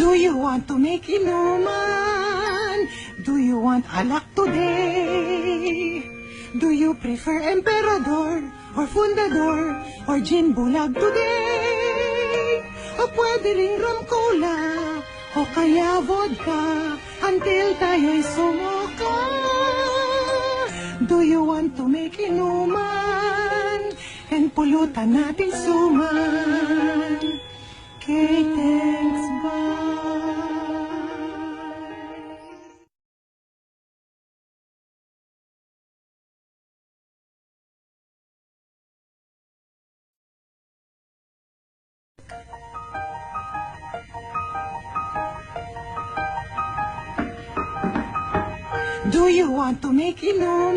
Do you want to make inuman? Do you want alak today? Do you prefer emperador or fundador or gin bulag today? O pwede ring rum cola o kaya vodka until tayo'y sumuka. Do you want to make inuman and pulutan natin suman? Okay, thanks, bye. Do you want to make inuman?